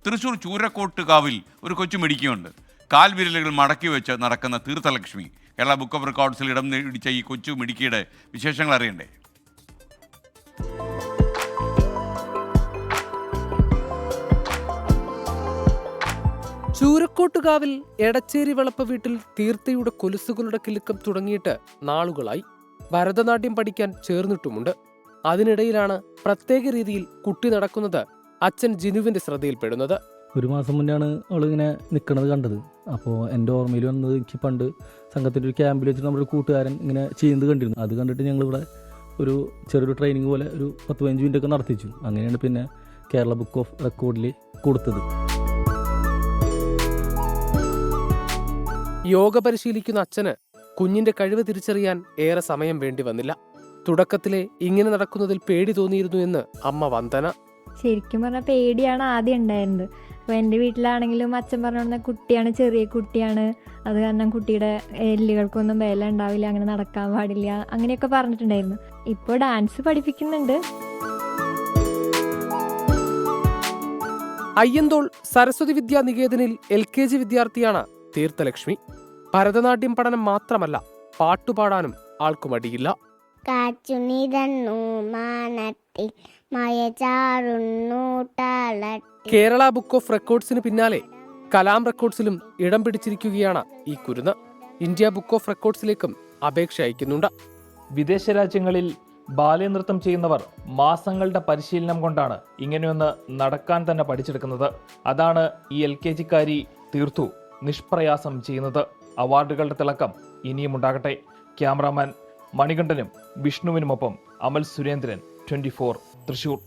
തൃശ്ശൂർ ചൂരക്കോട്ടുകാവിൽ ഒരു കൊച്ചു മിടിക്കുന്നുണ്ട്. കാൽവിരലുകൾ മടക്കി വെച്ച് നടക്കുന്ന തീർത്ഥലക്ഷ്മി. കേരള ബുക്ക് ഓഫ് റെക്കോർഡ്സിൽ ഇടം നേടിച്ച ഈ കൊച്ചു മിടുക്കിയുടെ വിശേഷങ്ങൾ അറിയണ്ടേ? ചൂരക്കോട്ടുകാവിൽ എടച്ചേരി വളപ്പ വീട്ടിൽ തീർത്ഥയുടെ കൊലുസുകളുടെ കിലുക്കം തുടങ്ങിയിട്ട് നാളുകളായി. ഭരതനാട്യം പഠിക്കാൻ ചേർന്നിട്ടുമുണ്ട്. അതിനിടയിലാണ് പ്രത്യേക രീതിയിൽ കുട്ടി നടക്കുന്നത് അച്ഛൻ ജിനുവിന്റെ ശ്രദ്ധയിൽപ്പെടുന്നത്. ഒരു മാസം മുന്നെയാണ് അവളിങ്ങനെ നിൽക്കുന്നത് കണ്ടത്. അപ്പോൾ എൻ്റെ ഓർമ്മയിൽ വന്നത്, എനിക്ക് പണ്ട് സംഘത്തിൻ്റെ ഒരു ക്യാമ്പിൽ വെച്ചിട്ട് നമ്മുടെ ഒരു കൂട്ടുകാരൻ ഇങ്ങനെ ചെയ്യുന്നത് കണ്ടിരുന്നു. അത് കണ്ടിട്ട് ഞങ്ങളിവിടെ ഒരു ചെറിയൊരു ട്രെയിനിങ് പോലെ ഒരു 10-15 മിനിറ്റൊക്കെ നടത്തിച്ചു. അങ്ങനെയാണ് പിന്നെ കേരള ബുക്ക് ഓഫ് റെക്കോർഡിൽ കൊടുത്തത്. യോഗ പരിശീലിക്കുന്ന അച്ഛന് കുഞ്ഞിന്റെ കഴിവ് തിരിച്ചറിയാൻ ഏറെ സമയം വേണ്ടി വന്നില്ല. തുടക്കത്തിലെ ഇങ്ങനെ നടക്കുന്നതിൽ പേടി തോന്നിയിരുന്നു എന്ന് അമ്മ വന്ദന. ശരിക്കും പറഞ്ഞാൽ പേടിയാണ് ആദ്യം ഉണ്ടായിരുന്നത്. അപ്പോൾ എൻ്റെ വീട്ടിലാണെങ്കിലും അച്ഛൻ പറഞ്ഞ കുട്ടിയാണ്, ചെറിയ കുട്ടിയാണ്, അത് കാരണം കുട്ടിയുടെ എല്ലുകൾക്കൊന്നും ബലം ഉണ്ടാവില്ല, അങ്ങനെ നടക്കാൻ പാടില്ല, അങ്ങനെയൊക്കെ പറഞ്ഞിട്ടുണ്ടായിരുന്നു. ഇപ്പോൾ ഡാൻസ് പഠിപ്പിക്കുന്നുണ്ട്. അയ്യന്തോൾ സരസ്വതി വിദ്യാ നികേതനിൽ LKG വിദ്യാർത്ഥിയാണ് തീർത്ഥലക്ഷ്മി. ഭരതനാട്യം പഠനം മാത്രമല്ല, പാട്ടുപാടാനും ആൾക്കു മടിയില്ല. കേരള ബുക്ക് ഓഫ് റെക്കോർഡ്സിന് പിന്നാലെ കലാം റെക്കോർഡ്സിലും ഇടം പിടിച്ചിരിക്കുകയാണ് ഈ കുരുന്ന്. ഇന്ത്യ ബുക്ക് ഓഫ് റെക്കോർഡ്സിലേക്കും അപേക്ഷ അയക്കുന്നുണ്ട്. വിദേശ രാജ്യങ്ങളിൽ ബാല്യനൃത്തം ചെയ്യുന്നവർ മാസങ്ങളുടെ പരിശീലനം കൊണ്ടാണ് ഇങ്ങനെയൊന്ന് നടക്കാൻ തന്നെ പഠിച്ചെടുക്കുന്നത്. അതാണ് ഈ LKG-കാരി തീർത്തു നിഷ്പ്രയാസം ചെയ്യുന്നത്. അവാർഡുകളുടെ തിളക്കം ഇനിയും ഉണ്ടാകട്ടെ. ക്യാമറാമാൻ മണികണ്ഠനും വിഷ്ണുവിനുമൊപ്പം അമൽ സുരേന്ദ്രൻ, 24 തൃശൂർ.